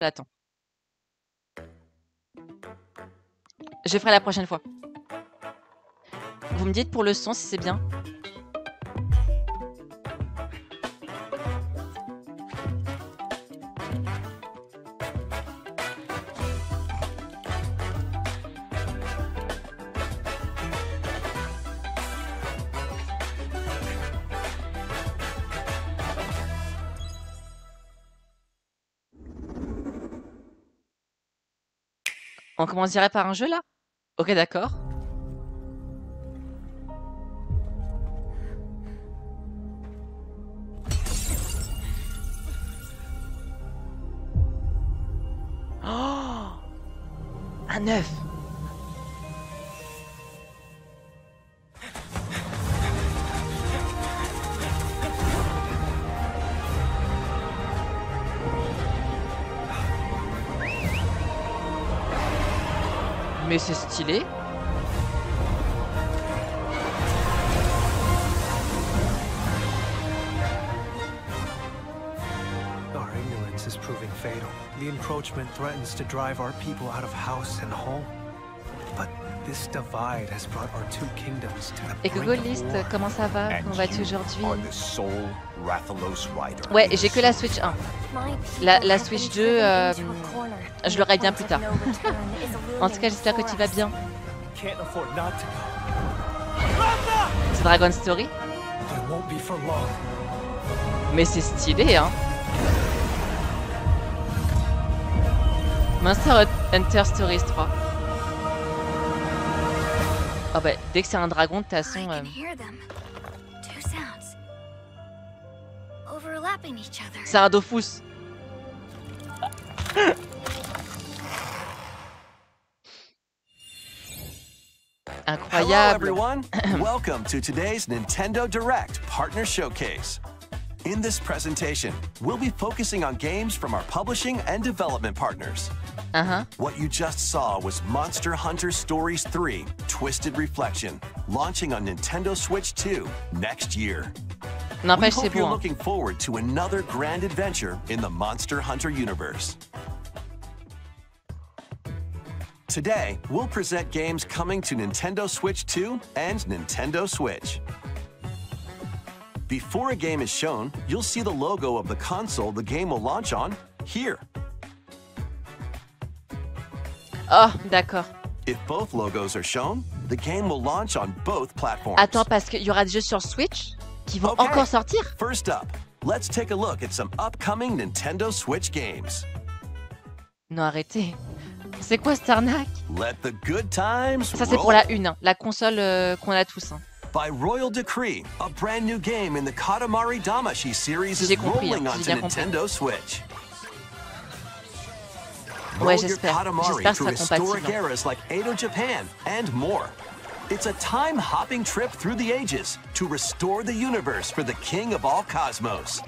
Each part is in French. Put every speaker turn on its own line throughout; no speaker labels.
Attends. Je ferai la prochaine fois. Vous me dites pour le son si c'est bien. On commence direct par un jeu là? Ok, d'accord. Oh, un œuf. Mais c'est stylé.
Our ignorance is proving fatal. The encroachment threatens to drive our people out of house and home. But this divide has brought our two kingdoms to the
Et
brink
Google
of
List,
war.
comment ça va?
And
Comment vas-tu
you
aujourd'hui?
are the sole Rathalos rider.
Ouais, j'ai que la Switch 1. La Switch 2, je l'aurai bien plus tard. En tout cas, j'espère que tu vas bien.
Can't afford not to go.
C'est Dragon Story.
But it won't be for long.
Mais c'est stylé, hein. Monster Hunter Stories 3. Ah bah, dès que c'est un dragon, de toute façon...
I can hear them. Two sounds. Overlapping each other.
C'est un Dofus.
Hello
Incroyable.
everyone, welcome to today's Nintendo Direct Partner Showcase. In this presentation, we'll be focusing on games from our publishing and development partners. What you just saw was Monster Hunter Stories 3 Twisted Reflection, launching on Nintendo Switch 2 next year. We
N'empêche, c'est
hope you're
bon. Hein.
looking forward to another grand adventure in the Monster Hunter universe. Today, we'll present games coming to Nintendo Switch 2 and Nintendo Switch. Before a game is shown, you'll see the logo of the console the game will launch on here.
Oh, d'accord.
If both logos are shown, the game will launch on both platforms.
Attends, parce qu'il y aura des jeux sur Switch qui vont
Okay.
encore sortir.
First up, let's take a look at some upcoming Nintendo Switch games.
Non, arrêtez. C'est quoi cette arnaque?
Let the good times
Ça, c'est pour
roll.
la une, hein, la console qu'on a tous. Hein.
By Royal Decree, a brand new game in the Katamari Damacy series is
J'ai compris,
rolling
hein,
onto
j'ai bien compris.
Nintendo Switch.
Ouais,
Roll your
j'espère.
Katamari
J'espère que
through
ce sera
historic
compatible.
eras like Edo Japan and more. It's a time-hopping trip through the ages to restore the universe for the king of all cosmos.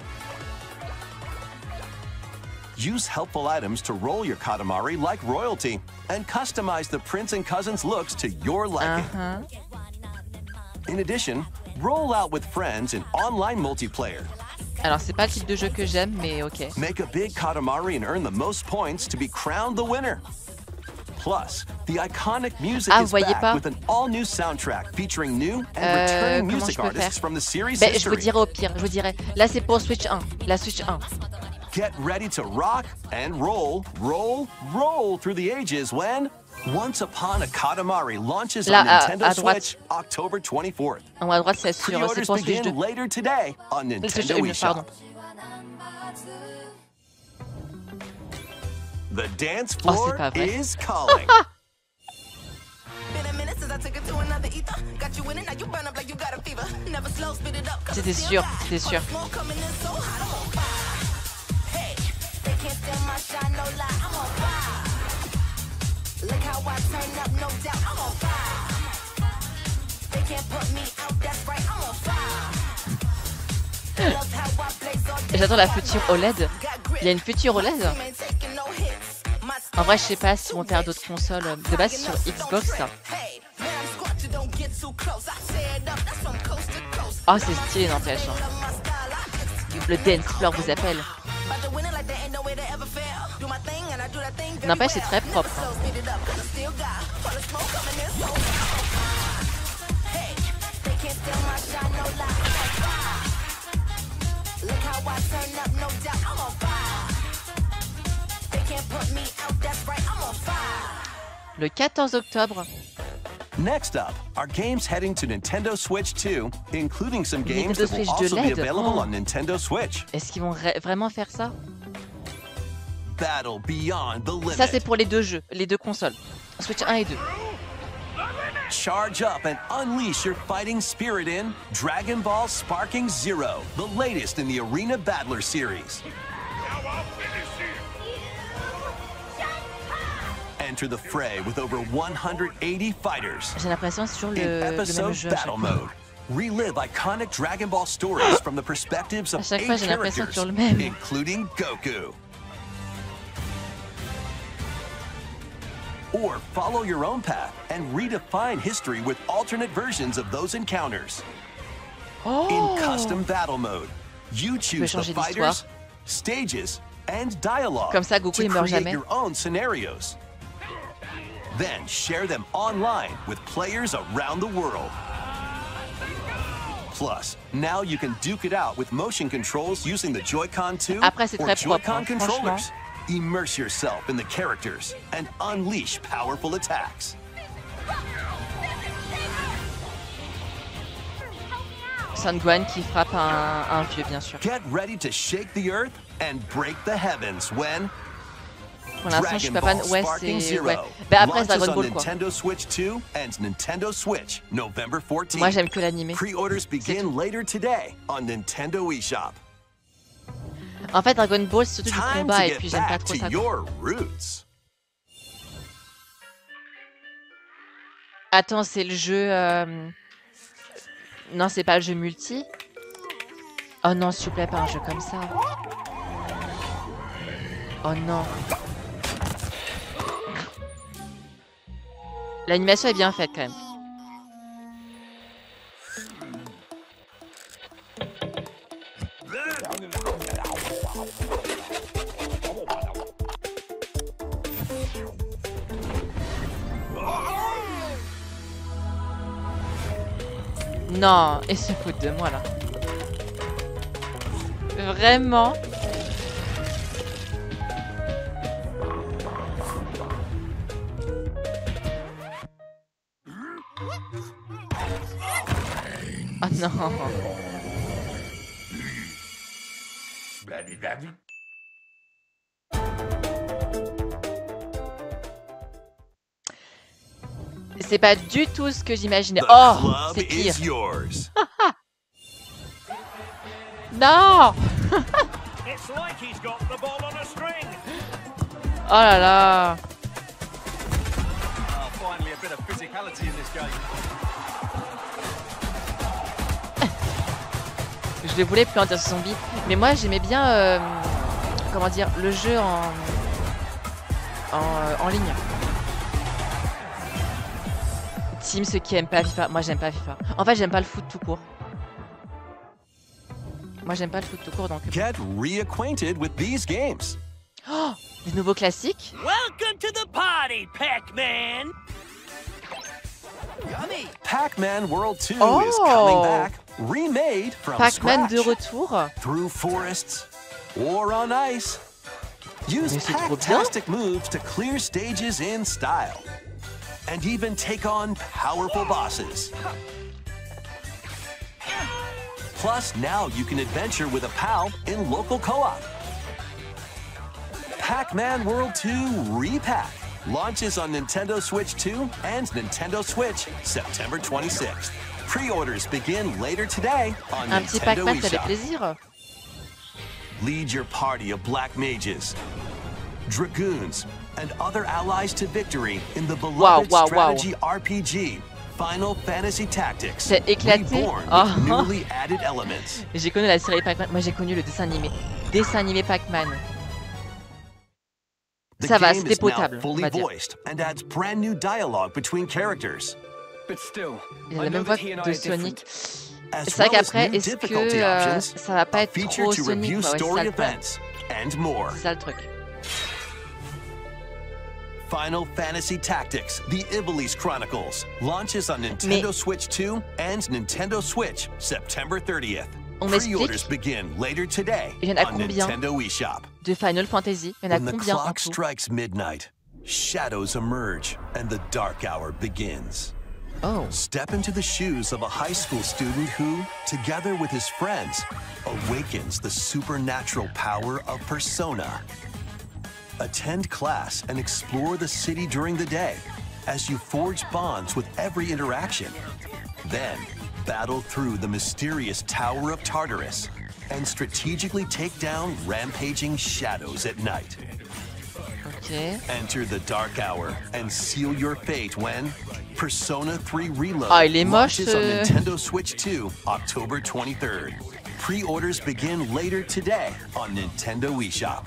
Use helpful items to roll your Katamari like royalty and customize the prince and cousins looks to your liking. In addition, roll out with friends in online multiplayer.
Alors, c'est pas le type de jeu que j'aime, mais ok.
Make a big Katamari and earn the most points to be crowned the winner. Plus, the iconic music
Ah,
is
vous voyez
back
pas?
with an all-new soundtrack featuring new and returning
comment
music
je peux
artists
faire?
from the series
Ben, je
history.
vous dirai au pire, je vous dirai. Là, c'est pour Switch 1. La Switch 1.
Get ready to rock and roll, roll, roll through the ages when Once Upon a Katamari launches
Là,
on Nintendo
à droite.
Switch October 24th.
En haut à droite, c'est sûr. C'est
Pre-orders
pour Switch 2.
begin later today on
Switch
Nintendo
1, pardon.
eShop. The dance
Oh,
floor
c'est pas vrai.
is calling.
C'était sûr, c'était sûr. J'attends la future OLED. Il y a une future OLED? En vrai, je sais pas si on faire d'autres consoles. De base, sur Xbox, ça. Oh, c'est stylé, n'empêche. Hein. Le dance floor vous appelle. N'empêche, c'est très propre. Hein. Le 14 octobre.
Next up are games heading to Nintendo Switch 2, including some games that will also be available on Nintendo Switch.
Est-ce qu'ils vont vraiment faire ça?
Battle Beyond the Limit.
Ça c'est pour les deux jeux, les deux consoles. Switch 1 et 2.
Charge up and unleash your fighting spirit in Dragon Ball Sparking Zero, the latest in the Arena Battler series. Enter the fray with over 180 fighters.
J'ai l'impression c'est toujours le même jeu.
Battle mode. Relive iconic Dragon Ball stories from the perspectives of 8 characters, including Goku. Or follow your own path and redefine history with alternate versions of those encounters. In custom battle mode, you choose the fighters, stages, and dialogue
Comme ça, Goku,
to
il meurt
create
jamais.
your own scenarios. Then share them online with players around the world. Plus, now you can duke it out with motion controls using the Joy-Con 2 or Joy-Con controllers. Immerse yourself in the characters and unleash powerful attacks.
Son Gohan qui frappe un vieux, bien sûr.
Get ready to shake the earth and break the heavens when
Pour l'instant, je suis pas fan. Ouais, c'est. Ouais. Bah après, c'est Dragon Ball quoi.
Nintendo Switch 2 and Nintendo Switch, November 14th.
Moi, j'aime que l'animé.
Pre-orders begin later today on Nintendo eShop.
En fait, Dragon Ball, c'est surtout du combat et puis j'aime pas trop ça. Attends, c'est le jeu. Non, c'est pas le jeu multi. Oh non, s'il vous plaît, pas un jeu comme ça. Oh non. L'animation est bien faite quand même. Non, et se foutent de moi là. Vraiment. Oh non. C'est pas du tout ce que j'imaginais. Oh, c'est pire. Non. Oh là là. Je le voulais plus en dire zombie, mais moi j'aimais bien, comment dire, le jeu en ligne. Team, ceux qui aiment pas FIFA, moi j'aime pas FIFA. En fait, j'aime pas le foot tout court. Moi j'aime pas le foot tout court donc.
Get reacquainted with these games.
Oh, des nouveaux classiques.
Welcome to the party, Pac-Man.
Pac-Man World 2 is coming back, remade from
Pac-Man
scratch.
de retour.
Through forests or on ice. Use Pac-tastic moves to clear stages in style. And even take on powerful bosses. Plus, now you can adventure with a pal in local co-op. Pac-Man World 2 Repack launches on Nintendo Switch 2 and Nintendo Switch September 26th. Pre-orders begin later today on
Un petit
Nintendo
Pac-Man, ça fait
eShop.
plaisir.
Lead your party of black mages, dragoons, and other allies to victory in the beloved strategy RPG Final Fantasy Tactics.
C'est éclaté.
With newly added elements.
J'ai connu la série Pac-Man. Moi, j'ai connu le dessin animé. Dessin animé Pac-Man. Ça va, c'était potable. On va dire.
And adds brand new dialogue between characters.
Il y a la même voix de Sonic. C'est vrai qu'après, est-ce que ça va pas être trop Sonic? Ouais, c'est ça le truc.
Final Fantasy Tactics: The Ivalice Chronicles launches on Nintendo Switch 2 and Nintendo Switch September 30th. Pre-orders begin later today on Nintendo eShop.
De Final Fantasy, il y en a
combien? When the clock strikes midnight, shadows emerge and the dark hour begins.
Oh.
Step into the shoes of a high school student who, together with his friends, awakens the supernatural power of Persona. Attend class and explore the city during the day as you forge bonds with every interaction. Then, battle through the mysterious Tower of Tartarus and strategically take down rampaging shadows at night.
Okay.
Enter the dark hour and seal your fate when Persona 3 Reload
launches
on Nintendo Switch 2 October 23rd. Pre-orders begin later today on Nintendo eShop.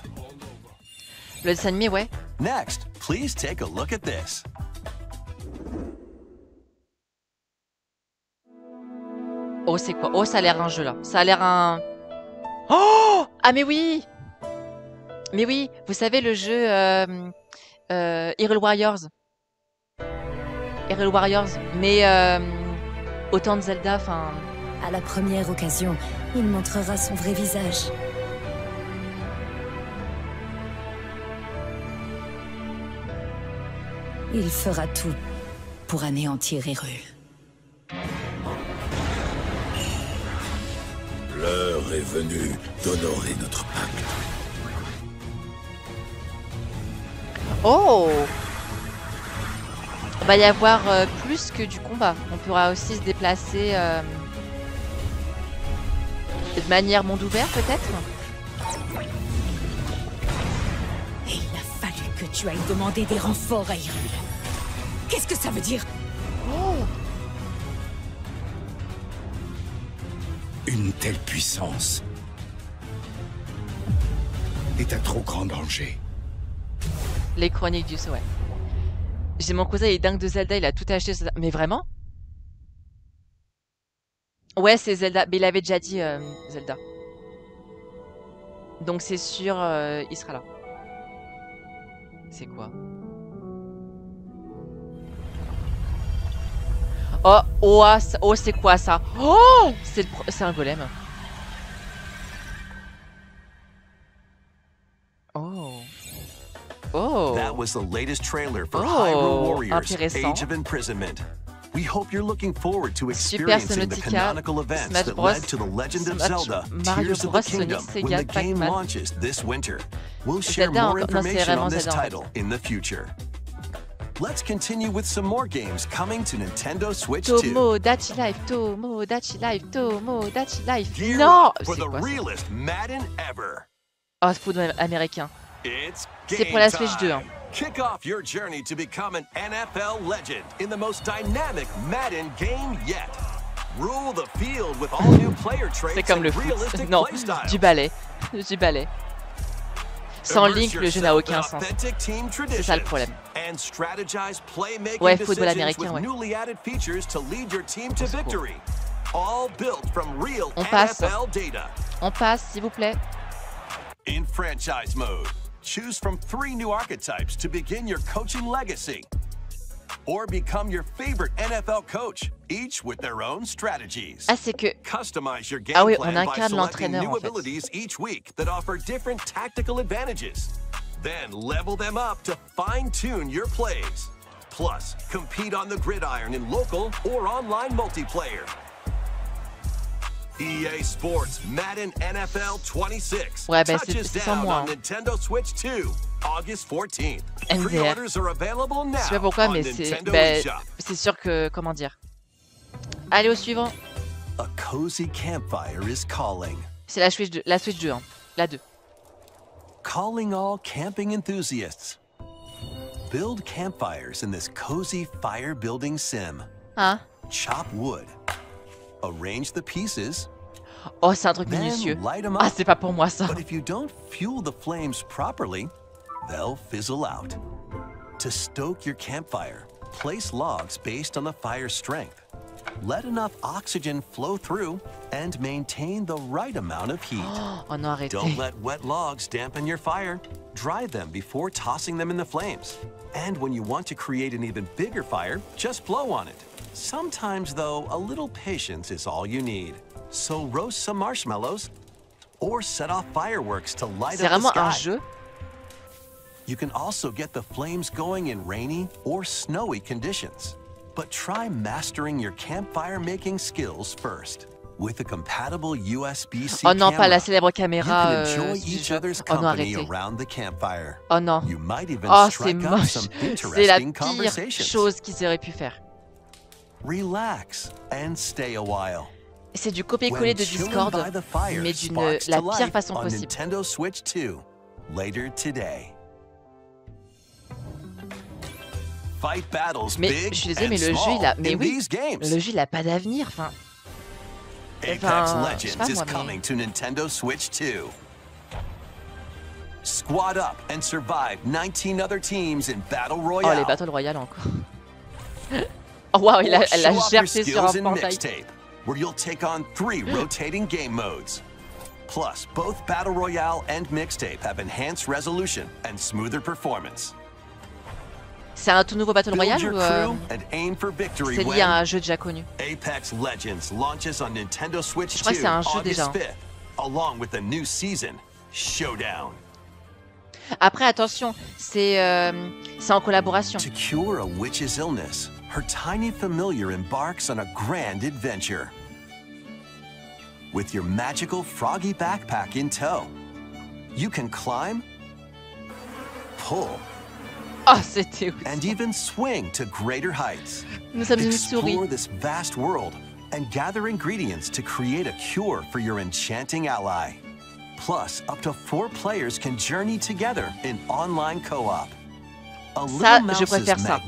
Le dessin animé, ouais.
Next, please take a look at this.
Oh, c'est quoi? Oh, ça a l'air un jeu, là. Ça a l'air un... Oh! Ah, mais oui! Mais oui, vous savez, le jeu Hyrule Warriors. Hyrule Warriors. Mais autant de Zelda, enfin...
À la première occasion, il montrera son vrai visage. Il fera tout pour anéantir Hyrule.
L'heure est venue d'honorer notre pacte.
Oh! Il va y avoir plus que du combat. On pourra aussi se déplacer de manière monde ouvert, peut-être?
Et il a fallu que tu ailles demander des renforts à Hyrule. Qu'est-ce que ça veut dire?
Oh!
Une telle puissance est un trop grand danger.
Les chroniques du saut, ouais. J'ai mon cousin, il est dingue de Zelda, il a tout acheté. Mais vraiment? Ouais, c'est Zelda. Mais il avait déjà dit Zelda. Donc c'est sûr, il sera là. C'est quoi? Oh, oh, oh, c'est quoi ça? Oh, c'est un golem. Oh. Oh.
That was the latest trailer for Hyrule Warriors:
intéressant.
Age of Imprisonment. We hope you're looking forward to experiencing the canonical events
Smash
that
Bros,
led to the Legend of
Smash
Zelda:
Mario
Tears of
Bros,
the Kingdom
Sonic,
when the
Sega,
game
Pac-Man.
launches this winter. We'll share
Zelda
more
encore- non, c'est
information
vraiment
on this
Zelda, en fait.
title in the future. Let's continue with some more games coming to Nintendo Switch 2.
Tomodachi Life, Tomodachi Life, Tomodachi Life.
Gear
Non,
up for
c'est
the
quoi ça?
realest Madden ever.
Oh, football américain.
It's
C'est pour
game
la Switch 2. Hein.
time. Kick off your journey to become an NFL legend in the most dynamic Madden game yet. Rule the field with all new player traits
C'est comme
and
le foot.
realistic
Non,
play styles.
du ballet. Du ballet. Sans
Immerse
Link, le jeu n'a
yourself
aucun
in
sens.
authentic team
C'est ça le
traditions
problème.
and strategize playmaking
Ouais, football
decisions
américain,
with
ouais.
newly added features to lead your team to
Au secours.
victory. All built from real
On passe.
NFL data.
On passe, s'il vous plaît.
In franchise mode, choose from 3 new archetypes to begin your coaching legacy. Or become your favorite NFL coach, each with their own strategies.
Ah, c'est que...
Customize your game
Ah oui,
plan
on
by
incarne
selecting
l'entraîneur,
new
en fait.
abilities each week that offer different tactical advantages. Then level them up to fine-tune your plays. Plus, compete on the gridiron in local or online multiplayer. EA Sports Madden NFL 26
Ouais, bah,
touches
c'est sans
down
moi.
on Nintendo Switch 2, August 14th.
MDR.
Pre-orders are available now
Je sais pas pourquoi,
on
mais c'est...
Nintendo
bah,
eShop.
c'est sûr que... Comment dire? Allez, au suivant.
A cozy campfire is calling.
C'est la Switch 2, hein. La 2.
Calling all camping enthusiasts. Build campfires in this cozy fire building sim.
Hein?
Chop wood. Arrange the pieces.
Oh, c'est un truc minutieux.
Then light them
Ah,
up.
c'est pas pour moi, ça.
But if you don't fuel the flames properly, they'll fizzle out. To stoke your campfire, place logs based on the fire's strength. Let enough oxygen flow through and maintain the right amount of heat.
Oh non, arrêtez.
Don't let wet logs dampen your fire. dry them before tossing them in the flames. And when you want to create an even bigger fire, just blow on it. Sometimes, though, a little patience is all you need. So roast some marshmallows or set off fireworks to light up the sky.
Un jeu.
You can also get the flames going in rainy or snowy conditions. But try mastering your campfire making skills first. With a compatible USB-C
oh non,
camera,
pas la célèbre caméra
you can enjoy
du
each
jeu.
other's
Oh non,
company
arrêtez.
around the campfire.
Oh non.
You might even
Oh, c'est
strike up
moche.
some
C'est la
interesting
pire
conversations.
chose qu'ils auraient pu faire.
Relax and stay a while.
C'est du copier-coller de Discord, mais la pire façon possible.
Nintendo Switch 2 later today. Fight battles
Mais
big
je suis désolée, mais
and
le jeu,
small
il a, mais
in
oui,
these games.
le jeu, il a pas d'avenir. Enfin,
Apex
je sais pas
Legends is
moi, mais...
coming to Nintendo Switch 2. Squad up and survive 19 other teams in Battle Royale.
Oh, les Battle Royale encore. Oh waouh, elle a gercé sur un portail.
Mixtape, where you'll take on 3 rotating game modes. Plus, both Battle Royale and Mixtape have enhanced resolution and smoother performance.
C'est un tout nouveau Battle Royale ou c'est lié à un jeu déjà connu?
Apex Legends launches on Nintendo Switch 2
Je crois que c'est un jeu
August
déjà.
5th, along with the new season, Showdown.
Après, attention, c'est en collaboration.
To cure a witch's illness, her tiny familiar embarks on a grand adventure. With your magical froggy backpack in tow, you can climb, pull,
oh, c'était
and even swing to greater heights.
Nous sommes une souris.
Explore this vast world and gather ingredients to create a cure for your enchanting ally. Plus, up to 4 players can journey together in online co-op.
Ça, je préfère ça.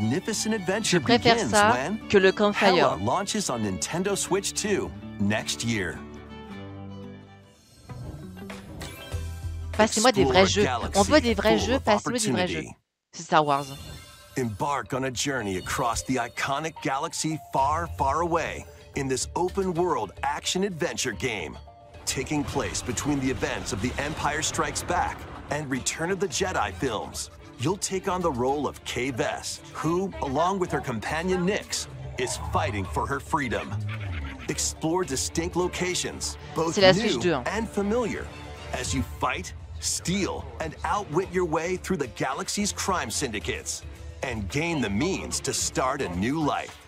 Je
préfère ça que le Campfire.
Hella launches on Nintendo Switch 2 next year.
Passez-moi des vrais jeux. On veut des vrais jeux, passez-moi des vrais jeux. C'est Star Wars.
Embark on a journey across the iconic galaxy far, far away in this open-world action-adventure game, taking place between the events of The Empire Strikes Back and Return of the Jedi films. You'll take on the role of Kay Vess, who, along with her companion Nyx, is fighting for her freedom. Explore distinct locations, both new and familiar, as you fight, steal, and outwit your way through the galaxy's crime syndicates, and gain the means to start a new life.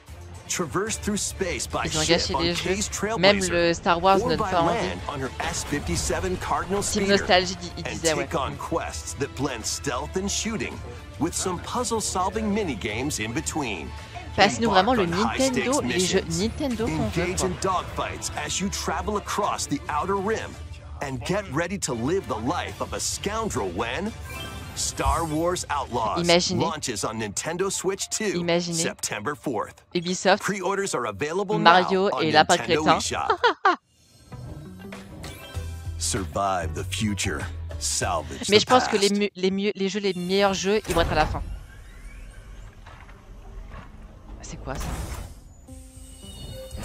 Traverse through space by ship on Kay's Trailblazer, or by land on her S-57 Cardinal speeder, and take on quests that blend stealth and shooting, with some puzzle-solving mini-games in between.
Passe-nous vraiment le Nintendo, les jeux Nintendo qu'on veut.
Engage in dogfights as you travel across the Outer Rim, and get ready to live the life of a scoundrel when Star Wars Outlaws launches on Nintendo Switch 2 September 4th.
Ubisoft,
Pre-orders are available
Mario
now on
et Lapin
Nintendo
Crétin.
eShop. Survive the future. Salvage
Mais
the
je pense que
past.
les meilleurs jeux, ils vont être à la fin. C'est quoi ça?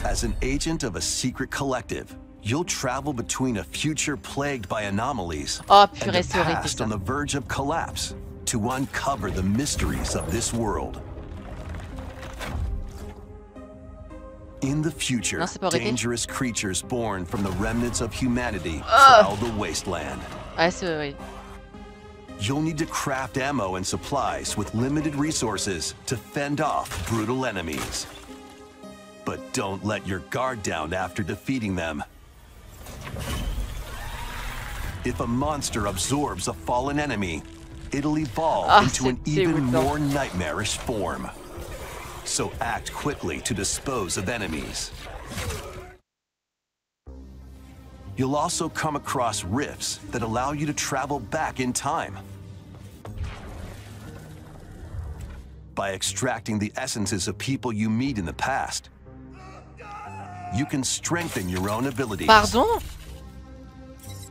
As an agent of a secret collective, you'll travel between a future plagued by anomalies
Oh,
and
purée,
a
c'est horrible
past
ça.
on the verge of collapse to uncover the mysteries of this world. In the future,
Non, c'est pas horrible.
dangerous creatures born from the remnants of humanity prowl the wasteland.
Ouais, c'est oui.
You'll need to craft ammo and supplies with limited resources to fend off brutal enemies. But don't let your guard down after defeating them. If a monster absorbs a fallen enemy, it'll evolve into an even more nightmarish form. So act quickly to dispose of enemies. You'll also come across rifts that allow you to travel back in time. By extracting the essences of people you meet in the past, you can strengthen your own abilities.
Pardon?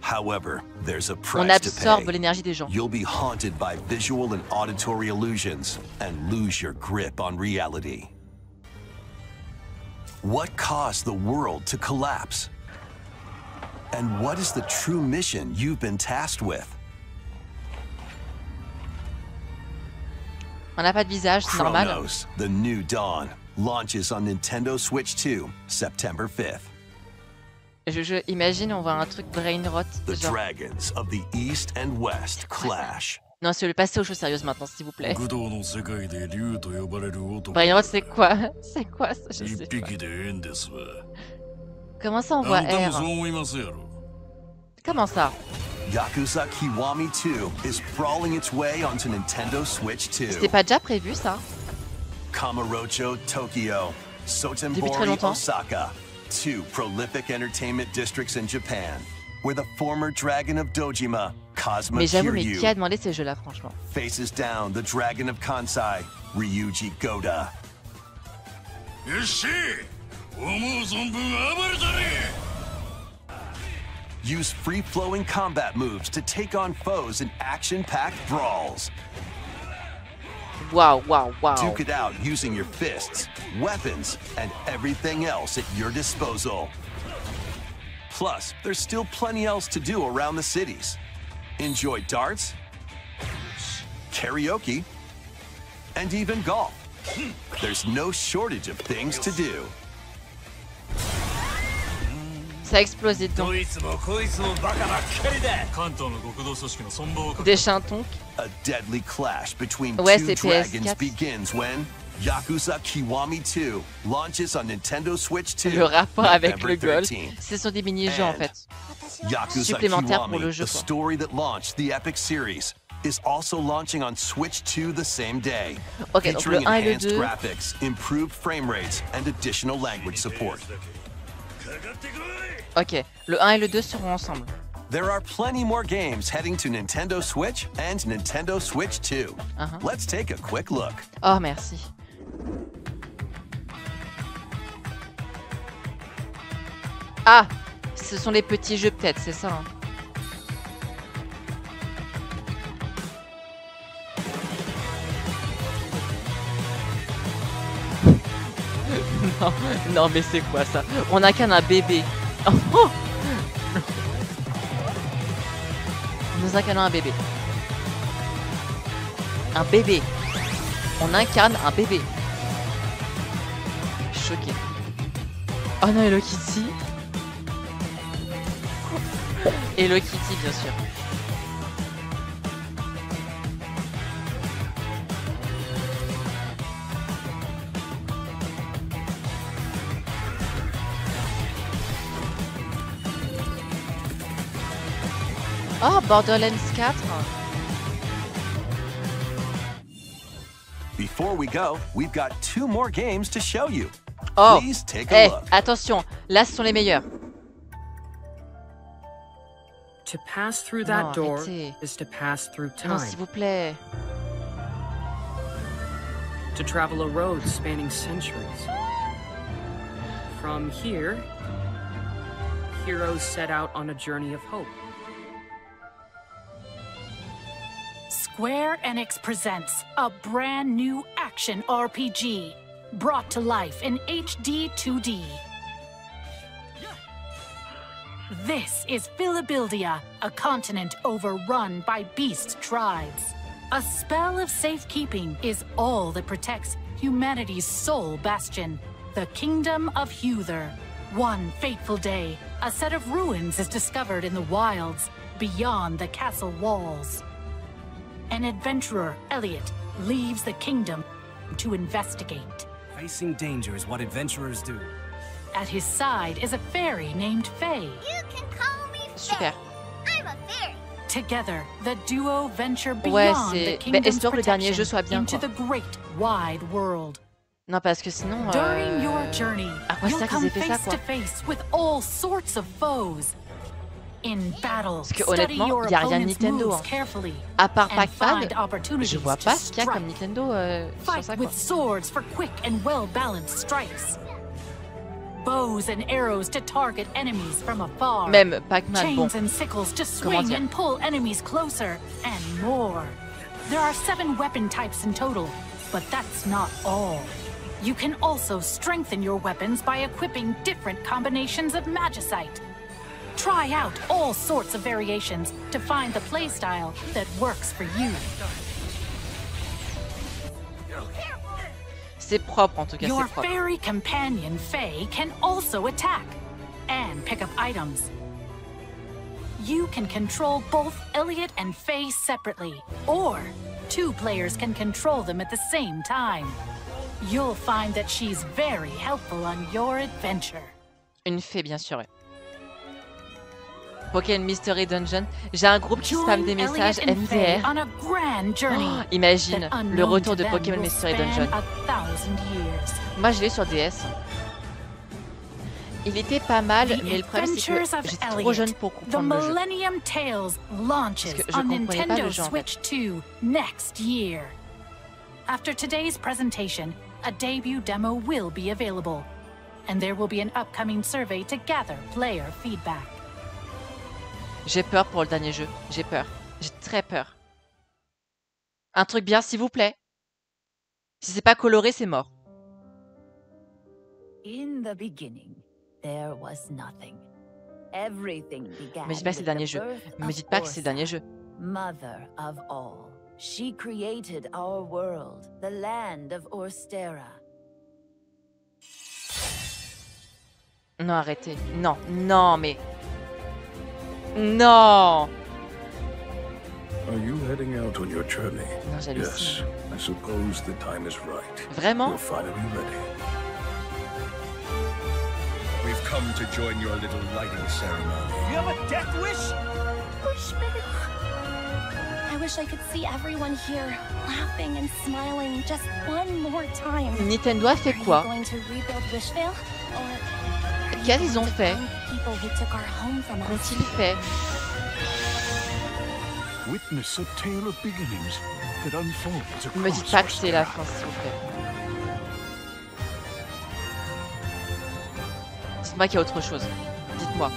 However, there's a
On
price to
absorbe
pay.
l'énergie des gens.
You'll be haunted by visual and auditory illusions and lose your grip on reality. What caused the world to collapse? And what is the true mission you've been tasked with?
On n'a pas de visage, c'est normal.
Chronos, The New Dawn, launches on Nintendo Switch 2, September 5th.
Je imagine, on voit un truc brain rot.
The
Genre...
dragons of the East and West clash.
Non, si vous voulez passer aux choses sérieuses maintenant, s'il vous plaît. Brain rot, c'est quoi? C'est quoi ça? Je sais pas. Comment ça, on voit R? Comment ça?
Yakuza Kiwami 2 is crawling its way onto Nintendo Switch 2.
C'était pas déjà prévu, ça?
Kamurocho, Tokyo, Sotembori, Osaka, 2 prolific entertainment districts in Japan, where the former dragon of Dojima, Kazuma
mais j'avoue, mais
Kiryu,
qui a demandé ces jeux-là, franchement?
faces down the dragon of Kansai, Ryuji Goda. Use free-flowing combat moves to take on foes in action-packed brawls.
Wow, wow, wow.
Duke it out using your fists, weapons, and everything else at your disposal. Plus, there's still plenty else to do around the cities. Enjoy darts, karaoke, and even golf. There's no shortage of things to do.
Ça a explosé dedans. Des chintons.
A deadly clash between
ouais,
two dragons
PS4.
begins when Yakuza Kiwami 2 launches on Nintendo Switch 2.
Le rapport avec
November
le golf,
13th.
ce sont des mini-jeux en fait.
Yakuza
Supplémentaires pour
Kiwami,
le jeu.
the story that launched the epic series, is also launching on Switch 2 the same day.
Ok, donc le
featuring
1 et le
enhanced
2.
graphics, improved frame rates, and additional language support.
Ok, le 1 et le 2 seront ensemble.
There are plenty more games heading to Nintendo Switch and Nintendo Switch 2. Let's take a quick look.
Oh, merci. Ah, ce sont les petits jeux peut-être, c'est ça. Hein. Non, non, mais c'est quoi ça? On incarne un bébé. Oh, nous incarnons un bébé. Un bébé. On incarne un bébé. Choqué. Oh non, Hello Kitty. Hello Kitty, bien sûr. Oh, Borderlands 4.
Before we go, we've got 2 more games to show you.
Oh,
Please take a look.
Attention, là ce sont les meilleurs.
To pass through that
Non,
door
arrêtez.
is to pass through
Non,
time.
s'il vous plaît.
To travel a road spanning centuries. From here, heroes set out on a journey of hope.
Square Enix presents a brand new action RPG, brought to life in HD 2D. This is Philabildia, a continent overrun by beast tribes. A spell of safekeeping is all that protects humanity's sole bastion, the Kingdom of Huther. One fateful day, a set of ruins is discovered in the wilds, beyond the castle walls. An adventurer, Elliot, leaves the kingdom to investigate.
Facing danger is what adventurers do.
At his side is a fairy named Faye.
You can call me
Super.
Faye. I'm a fairy.
Together, the duo venture
Ouais,
beyond the
c'est.
kingdom's
Espère que le dernier jeu
protection
soit bien,
into
quoi.
the great wide world.
Non, parce que sinon.
During your journey,
À quoi
you'll
ça qu'ils
come
aient fait ça,
face
quoi?
to face with all sorts of foes. In battle,
Parce que
study
honnêtement,
your
il n'y a rien de
opponent's
Nintendo.
moves
Hein.
carefully.
À part
and
Pac-Man,
find opportunities
je vois
to
pas ce qu'il y a
strike.
comme Nintendo sur
Fight
ça, quoi.
with swords for quick and well-balanced strikes. Bows and arrows to target enemies from afar.
Même Pac-Man, bon.
Chains and sickles to
Comment
swing
dire?
and pull enemies closer, and more. There are 7 weapon types in total, but that's not all. You can also strengthen your weapons by equipping different combinations of magicite. Try out all sorts of variations to find the playstyle that works for you.
C'est propre en tout cas,
Your
c'est propre.
fairy companion, Faye, can also attack and pick up items. You can control both Elliot and Faye separately, or 2 players can control them at the same time. You'll find that she's very helpful on your adventure.
Une fée, bien sûr. Ouais. Pokémon Mystery Dungeon. J'ai un groupe qui spamme des messages MDR. Oh, imagine le retour de Pokémon Mystery Dungeon. Moi, je l'ai sur DS. Il était pas mal, mais le problème c'est que j'étais trop jeune pour comprendre le jeu. Parce que je comprenais pas le jeu en fait.
Next year. After today's presentation, a debut demo will be available, and there will be an upcoming survey to gather player feedback.
J'ai peur pour le dernier jeu. J'ai peur. J'ai très peur. Un truc bien, s'il vous plaît. Si c'est pas coloré, c'est mort.
In the beginning, there was nothing. Everything began.
Me dites pas que c'est le dernier jeu. Me dites pas que c'est le dernier jeu.
Mother of all. She created our world, the land of Orstera.
Non, arrêtez. Non, non, mais... Non!
Are you heading out on your journey?
Non, j'hallucine.
Yes, I suppose the time is right.
Vraiment?
You're finally ready.
We've come to join your little lighting ceremony.
You have a death wish?
I wish I could see everyone here laughing and smiling just one more time.
Nintendo a fait quoi? Qu'est-ce qu'ils ont fait? Qu'ont-ils fait?
Witness a tale of beginnings that unfolds
Ne me dites pas que c'est la fin, s'il vous plaît. Dites-moi qu'il y a autre chose. Dites-moi.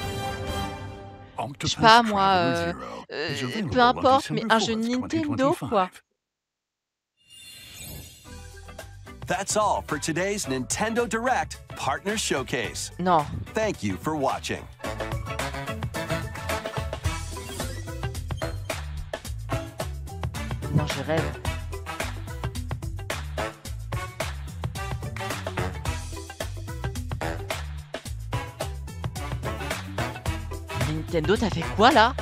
Je sais pas, moi, peu importe, mais un jeu Nintendo, quoi.
That's all for today's Nintendo Direct Partner Showcase.
Non.
Thank you for watching.
Non, je rêve. Nintendo, t'as fait quoi là?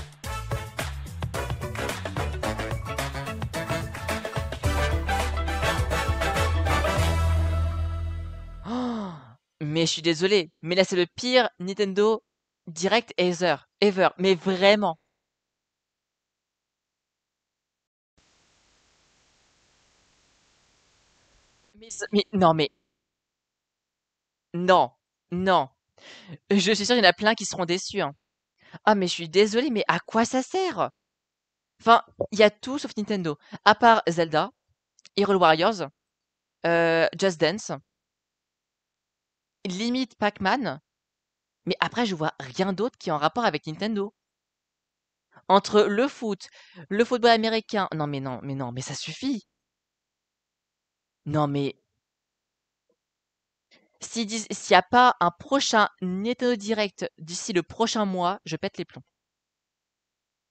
Oh, mais je suis désolé, mais là c'est le pire Nintendo Direct ever, mais vraiment. Mais non, mais non, non. Je suis sûre qu'il y en a plein qui seront déçus. Hein. Ah, mais je suis désolée, mais à quoi ça sert? Enfin, il y a tout sauf Nintendo. À part Zelda, Hyrule Warriors, Just Dance, limite Pac-Man, mais après, je vois rien d'autre qui est en rapport avec Nintendo. Entre le foot, le football américain. Non, mais non, mais non, mais ça suffit. Non, mais s'il n'y a pas un prochain Nintendo Direct d'ici le prochain mois, je pète les plombs.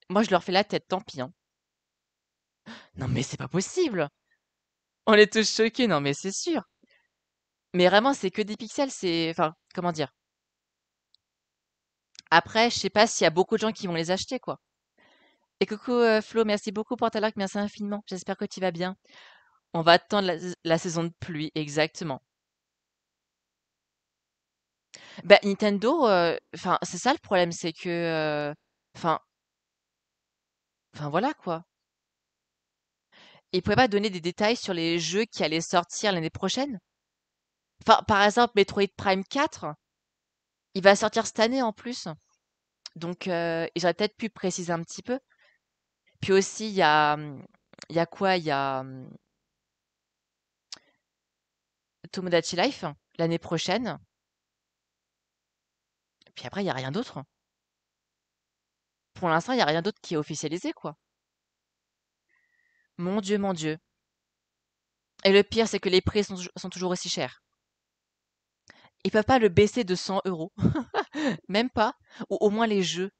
Moi, je leur fais la tête, tant pis. Hein. Non, mais c'est pas possible. On est tous choqués, non, mais c'est sûr. Mais vraiment, c'est que des pixels, c'est... Enfin, comment dire? Après, je sais pas s'il y a beaucoup de gens qui vont les acheter, quoi. Et coucou Flo, merci beaucoup pour ta like, merci infiniment. J'espère que tu vas bien. On va attendre la saison de pluie, exactement. Bah, Nintendo, enfin, c'est ça le problème, c'est que... Enfin, voilà, quoi. Ils pouvaient pas donner des détails sur les jeux qui allaient sortir l'année prochaine? Enfin, par exemple, Metroid Prime 4, il va sortir cette année en plus. Donc, ils auraient peut-être pu préciser un petit peu. Puis aussi, il y a quoi? Il y a Tomodachi Life l'année prochaine. Puis après, il n'y a rien d'autre. Pour l'instant, il n'y a rien d'autre qui est officialisé, quoi. Mon Dieu, mon Dieu. Et le pire, c'est que les prix sont toujours aussi chers. Ils peuvent pas le baisser de 100 €. Même pas. Ou au moins les jeux.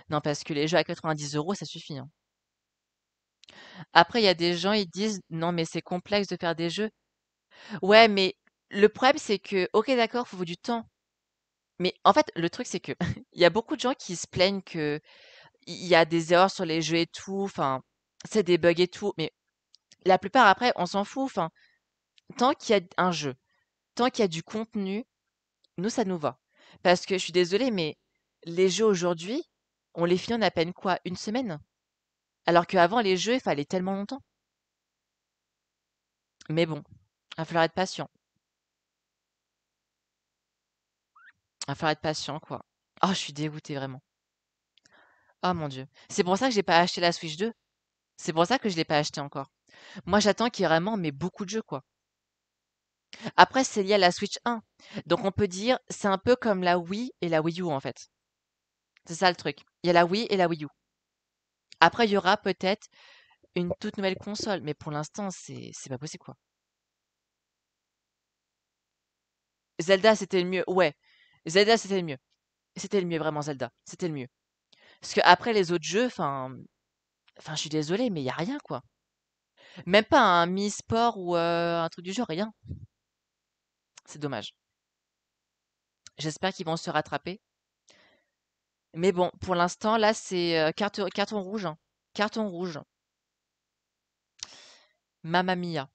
Non, parce que les jeux à 90 €, ça suffit. Hein. Après, il y a des gens, ils disent, non, mais c'est complexe de faire des jeux. Ouais, mais le problème, c'est que, ok, d'accord, faut du temps. Mais en fait, le truc, c'est que il y a beaucoup de gens qui se plaignent que il y a des erreurs sur les jeux et tout, enfin, c'est des bugs et tout, mais la plupart après, on s'en fout, enfin, tant qu'il y a un jeu, tant qu'il y a du contenu, nous, ça nous va. Parce que je suis désolée, mais les jeux aujourd'hui, on les finit en à peine quoi, une semaine? Alors qu'avant, les jeux, il fallait tellement longtemps. Mais bon, il va falloir être patient. Il va falloir être patient, quoi. Oh, je suis dégoûtée, vraiment. Oh mon Dieu. C'est pour ça que j'ai pas acheté la Switch 2. C'est pour ça que je l'ai pas acheté encore. Moi, j'attends qu'il y ait vraiment mais beaucoup de jeux, quoi. Après, c'est lié à la Switch 1. Donc, on peut dire, c'est un peu comme la Wii et la Wii U, en fait. C'est ça le truc. Il y a la Wii et la Wii U. Après, il y aura peut-être une toute nouvelle console, mais pour l'instant, c'est pas possible, quoi. Zelda, c'était le mieux. Ouais. Zelda, c'était le mieux. C'était le mieux, vraiment, Zelda. C'était le mieux. Parce que après les autres jeux, je suis désolée, mais il y a rien, quoi. Même pas un Mi Sport ou un truc du genre, rien. C'est dommage. J'espère qu'ils vont se rattraper. Mais bon, pour l'instant, là, c'est carton rouge, hein. Carton rouge. Mamma mia.